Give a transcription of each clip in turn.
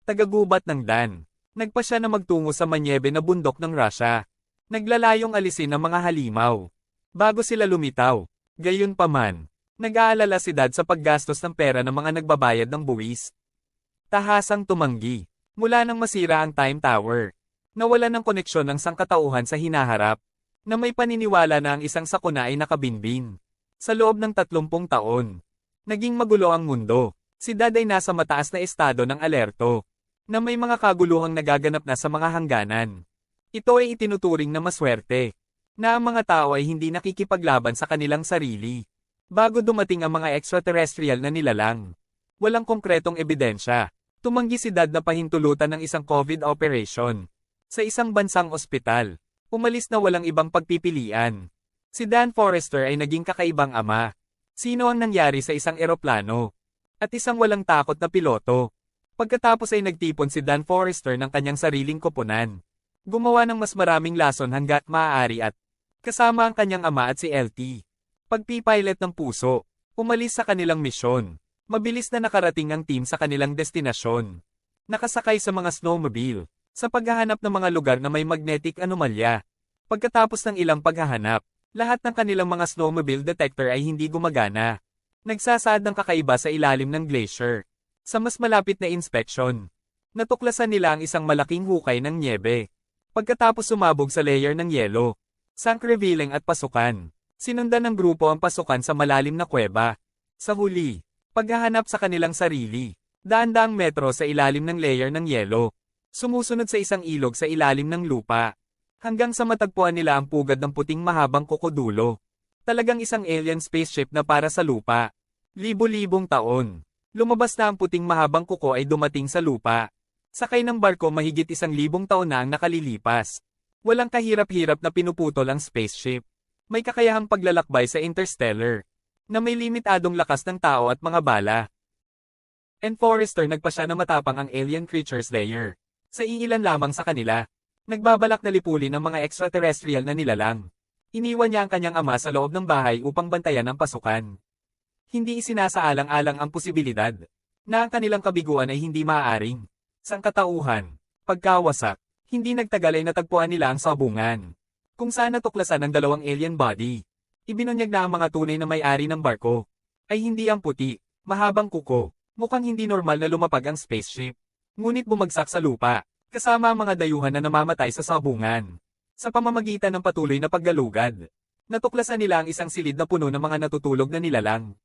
tagagubat ng Dan. Nagpa siya na magtungo sa manyebe na bundok ng Russia. Naglalayong alisin ang mga halimaw. Bago sila lumitaw. Gayunpaman, nag-aalala si Dad sa paggastos ng pera ng mga nagbabayad ng buwis. Tahasang tumanggi. Mula nang masira ang Time Tower. Nawala ng koneksyon ng sangkatauhan sa hinaharap. Na may paniniwala na ang isang sakuna ay nakabinbin. Sa loob ng 30 taon. Naging magulo ang mundo. Si Dad ay nasa mataas na estado ng alerto. Na may mga kaguluhang nagaganap na sa mga hangganan. Ito ay itinuturing na maswerte. Na ang mga tao ay hindi nakikipaglaban sa kanilang sarili. Bago dumating ang mga extraterrestrial na nilalang. Walang konkretong ebidensya. Tumanggi si Dad na pahintulutan ng isang COVID operation. Sa isang bansang ospital. Umalis na walang ibang pagpipilian. Si Dan Forrester ay naging kakaibang ama. Sino ang nangyari sa isang eroplano? At isang walang takot na piloto. Pagkatapos ay nagtipon si Dan Forrester ng kanyang sariling koponan. Gumawa ng mas maraming lason hanggat maaari at kasama ang kanyang ama at si LT. Pagpipilot ng puso. Umalis sa kanilang misyon. Mabilis na nakarating ang team sa kanilang destinasyon. Nakasakay sa mga snowmobile. Sa paghahanap ng mga lugar na may magnetic anomalya. Pagkatapos ng ilang paghahanap, lahat ng kanilang mga snowmobile detector ay hindi gumagana. Nagsasaad ng kakaiba sa ilalim ng glacier. Sa mas malapit na inspeksyon, natuklasan nila ang isang malaking hukay ng nyebe. Pagkatapos sumabog sa layer ng yelo, sank revealing at pasukan. Sinundan ng grupo ang pasukan sa malalim na kuweba. Sa huli, paghahanap sa kanilang sarili. Daan-daang metro sa ilalim ng layer ng yelo. Sumusunod sa isang ilog sa ilalim ng lupa. Hanggang sa matagpuan nila ang pugad ng puting mahabang kokodulo. Talagang isang alien spaceship na para sa lupa. Libo-libong taon. Lumabas na ang puting mahabang kuko ay dumating sa lupa. Sakay ng barko mahigit 1,000 taon na ang nakalilipas. Walang kahirap-hirap na pinuputol ang spaceship. May kakayahang paglalakbay sa interstellar. Na may limitadong lakas ng tao at mga bala. And Forrester nagpa siya na matapang ang alien creatures layer. Sa iilan lamang sa kanila. Nagbabalak na lipulin ang mga extraterrestrial na nilalang. Iniwan niya ang kanyang ama sa loob ng bahay upang bantayan ang pasukan. Hindi isinasaalang-alang ang posibilidad na ang kanilang kabiguan ay hindi maaaring sangkatauhan. Pagkawasak, hindi nagtagal ay natagpuan nila ang sabungan, kung saan natuklasan ang dalawang alien body. Ibinunyag na ang mga tunay na may-ari ng barko, ay hindi ang puti, mahabang kuko, mukhang hindi normal na lumapag ang spaceship. Ngunit bumagsak sa lupa, kasama ang mga dayuhan na namamatay sa sabungan. Sa pamamagitan ng patuloy na paggalugad, natuklasan nila ang isang silid na puno ng mga natutulog na nilalang.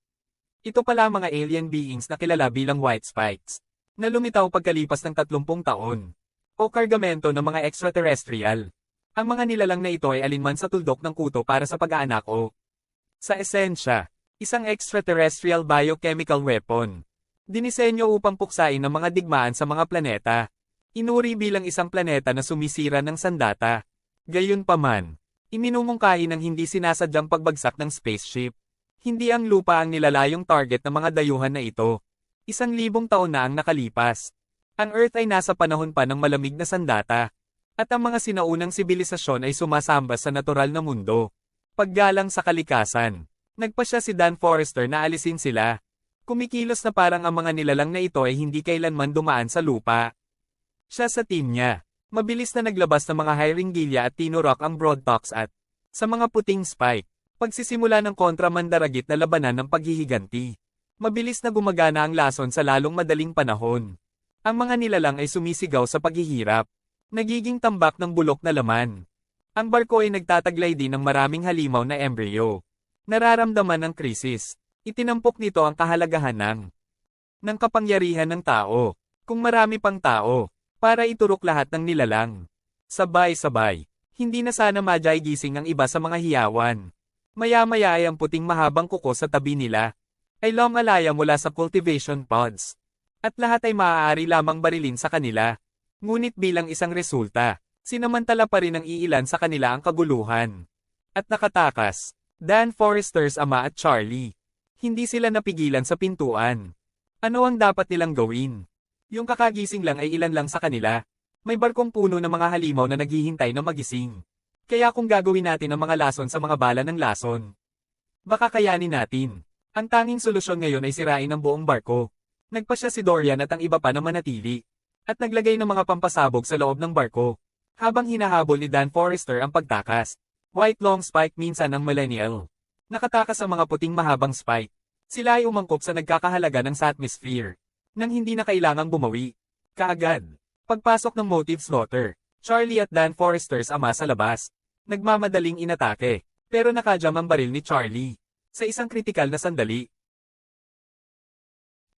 Ito pala ang mga alien beings na kilala bilang white spikes, na lumitaw pagkalipas ng 30 taon, o kargamento ng mga extraterrestrial. Ang mga nilalang na ito ay alinman sa tuldok ng kuto para sa pag-aanak o, sa esensya, isang extraterrestrial biochemical weapon. Dinisenyo upang puksain ang mga digmaan sa mga planeta. Inuri bilang isang planeta na sumisira ng sandata. Gayunpaman, iminumungkahi ng hindi sinasadyang pagbagsak ng spaceship. Hindi ang lupa ang nilalayong target ng mga dayuhan na ito. 1,000 taon na ang nakalipas. Ang Earth ay nasa panahon pa ng malamig na sandata. At ang mga sinaunang sibilisasyon ay sumasamba sa natural na mundo. Paggalang sa kalikasan. Nagpa siya si Dan Forrester na alisin sila. Kumikilos na parang ang mga nilalang na ito ay hindi kailanman dumaan sa lupa. Siya sa team niya. Mabilis na naglabas ng mga Hyringilla at tinurok ang Broadtox at sa mga puting spike. Pagsisimula ng kontramandaragit na labanan ng paghihiganti. Mabilis na gumagana ang lason sa lalong madaling panahon. Ang mga nilalang ay sumisigaw sa paghihirap. Nagiging tambak ng bulok na laman. Ang barko ay nagtataglay din ng maraming halimaw na embryo. Nararamdaman ng krisis. Itinampok nito ang kahalagahan ng kapangyarihan ng tao. Kung marami pang tao, para iturok lahat ng nilalang. Sabay-sabay. Hindi na sana madyagising ang iba sa mga hiyawan. Maya-maya ay ang puting mahabang kuko sa tabi nila ay lumalaya mula sa cultivation pods. At lahat ay maaari lamang barilin sa kanila. Ngunit bilang isang resulta, sinamantala pa rin ng iilan sa kanila ang kaguluhan. At nakatakas, Dan Forrester's ama at Charlie. Hindi sila napigilan sa pintuan. Ano ang dapat nilang gawin? Yung kakagising lang ay ilan lang sa kanila. May barkong puno ng mga halimaw na naghihintay na magising. Kaya kung gagawin natin ang mga lason sa mga bala ng lason, baka kayanin natin. Ang tanging solusyon ngayon ay sirain ang buong barko. Nagpa siya si Dorian at ang iba pa na manatili. at naglagay ng mga pampasabog sa loob ng barko. Habang hinahabol ni Dan Forrester ang pagtakas, White Long Spike minsan ang millennial. Nakatakas ang mga puting mahabang spike. Sila ay umangkop sa nagkakahalaga ng atmosphere, nang hindi na kailangang bumawi. Kaagad, pagpasok ng motive slaughter, Charlie at Dan Forrester's ama sa labas. Nagmamadaling inatake, pero nakajam ang baril ni Charlie. Sa isang kritikal na sandali,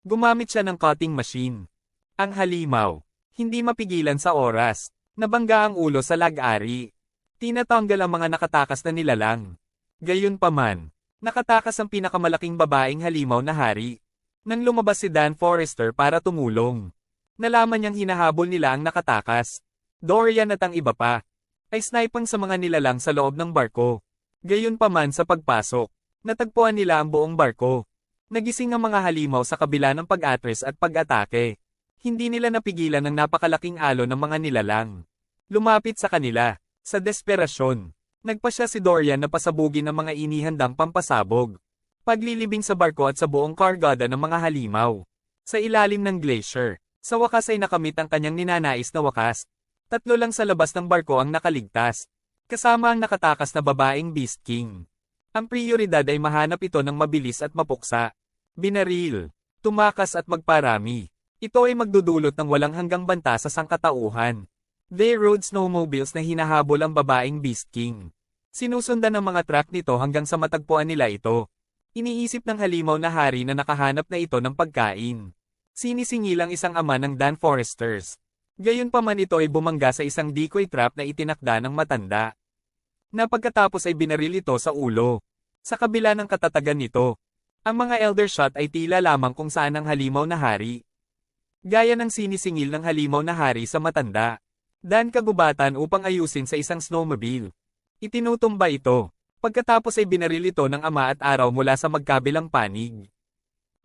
gumamit siya ng cutting machine. Ang halimaw, hindi mapigilan sa oras, nabangga ang ulo sa lag-ari. Tinatanggal ang mga nakatakas na nilalang. Gayunpaman, nakatakas ang pinakamalaking babaeng halimaw na hari. Nang lumabas si Dan Forrester para tumulong, nalaman niyang hinahabol nila ang nakatakas. Dorian at ang iba pa ay sniping sa mga nilalang sa loob ng barko. Gayunpaman sa pagpasok, natagpuan nila ang buong barko. Nagising ang mga halimaw sa kabila ng pag-atres at pag-atake. Hindi nila napigilan ang napakalaking alon ng mga nilalang. Lumapit sa kanila. Sa desperasyon, nagpasya si Dorian na pasabugin ang mga inihandang pampasabog. Paglilibing sa barko at sa buong kargada ng mga halimaw. Sa ilalim ng glacier, sa wakas ay nakamit ang kanyang ninanais na wakas. 3 lang sa labas ng barko ang nakaligtas, kasama ang nakatakas na babaeng Beast King. Ang prioridad ay mahanap ito ng mabilis at mapuksa. Binaril, tumakas at magparami. Ito ay magdudulot ng walang hanggang banta sa sangkatauhan. They rode snowmobiles na hinahabol ang babaeng Beast King. Sinusundan ng mga truck nito hanggang sa matagpuan nila ito. Iniisip ng halimaw na hari na nakahanap na ito ng pagkain. Sinisingil ang isang ama ng Dan Forresters. Gayunpaman ito ay bumangga sa isang decoy trap na itinakda ng matanda. Na pagkatapos ay binaril ito sa ulo. Sa kabila ng katatagan nito, ang mga elder shot ay tila lamang kung saan ang halimaw na hari. Gaya ng sinisingil ng halimaw na hari sa matanda. Dan kagubatan upang ayusin sa isang snowmobile. Itinutumba ito. Pagkatapos ay binaril ito ng ama at araw mula sa magkabilang panig.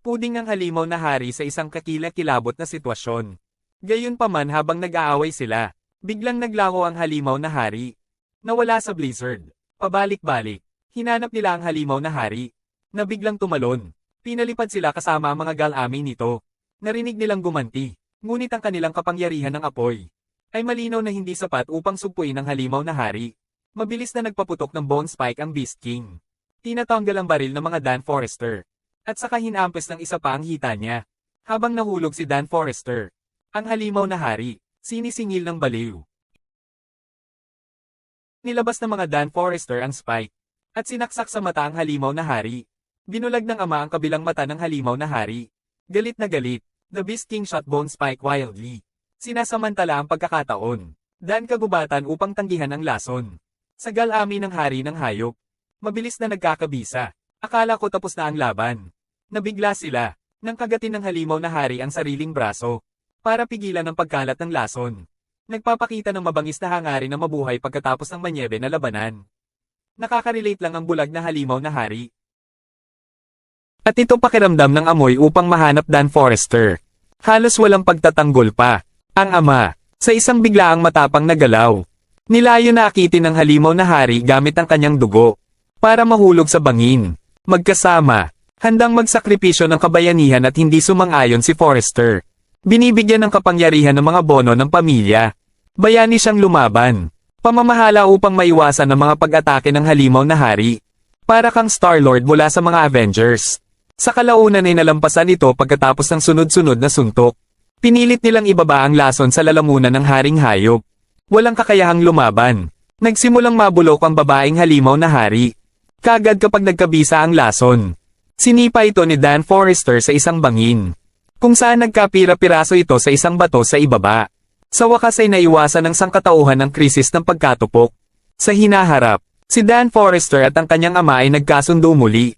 Puding ang halimaw na hari sa isang kakilakilabot na sitwasyon. Gayunpaman habang nag-aaway sila, biglang naglaho ang halimaw na hari. Nawala sa blizzard. Pabalik-balik. Hinanap nila ang halimaw na hari. Na biglang tumalon. Pinalipad sila kasama ang mga galami nito. Narinig nilang gumanti. Ngunit ang kanilang kapangyarihan ng apoy ay malinaw na hindi sapat upang sugpuin ang halimaw na hari. Mabilis na nagpaputok ng bone spike ang Beast King. Tinatanggal ang baril ng mga Dan Forrester. At saka hinampes ng isa pa ang hita niya. Habang nahulog si Dan Forrester, ang halimaw na hari, sinisingil ng baliw. Nilabas ng mga Dan Forrester ang spike. At sinaksak sa mata ang halimaw na hari. Binulag ng ama ang kabilang mata ng halimaw na hari. Galit na galit, the Beast King shot bone spike wildly. Sinasamantala ang pagkakataon. Dan kagubatan upang tanggihan ang lason. Sa galami ng hari ng hayop. Mabilis na nagkakabisa. Akala ko tapos na ang laban. Nabigla sila. Nang kagatin ng halimaw na hari ang sariling braso. Para pigilan ang pagkalat ng lason. Nagpapakita ng mabangis na hangarin na mabuhay pagkatapos ng manyebe na labanan. Nakaka-relate lang ang bulag na halimaw na hari. At ito pakiramdam ng amoy upang mahanap Dan Forrester. Halos walang pagtatanggol pa. Ang ama, sa isang biglaang matapang na galaw. Nilayo na akitin ng halimaw na hari gamit ang kanyang dugo. Para mahulog sa bangin. Magkasama, handang magsakripisyo ng kabayanihan at hindi sumang-ayon si Forrester. Binibigyan ng kapangyarihan ng mga bono ng pamilya. Bayani siyang lumaban. Pamamahala upang maiwasan ang mga pag-atake ng halimaw na hari. Para kang Star-Lord mula sa mga Avengers. Sa kalaunan ay nalampasan ito pagkatapos ng sunod-sunod na suntok. Pinilit nilang ibaba ang lason sa lalamunan ng haring hayop. Walang kakayahang lumaban. Nagsimulang mabulok ang babaeng halimaw na hari. Kagad kapag nagkabisa ang lason. Sinipa ito ni Dan Forrester sa isang bangin. Kung saan nagkapira-piraso ito sa isang bato sa ibaba. Sa wakas ay naiwasan ng sangkatauhan ng krisis ng pagkatupok. Sa hinaharap, si Dan Forrester at ang kanyang ama ay nagkasundo muli.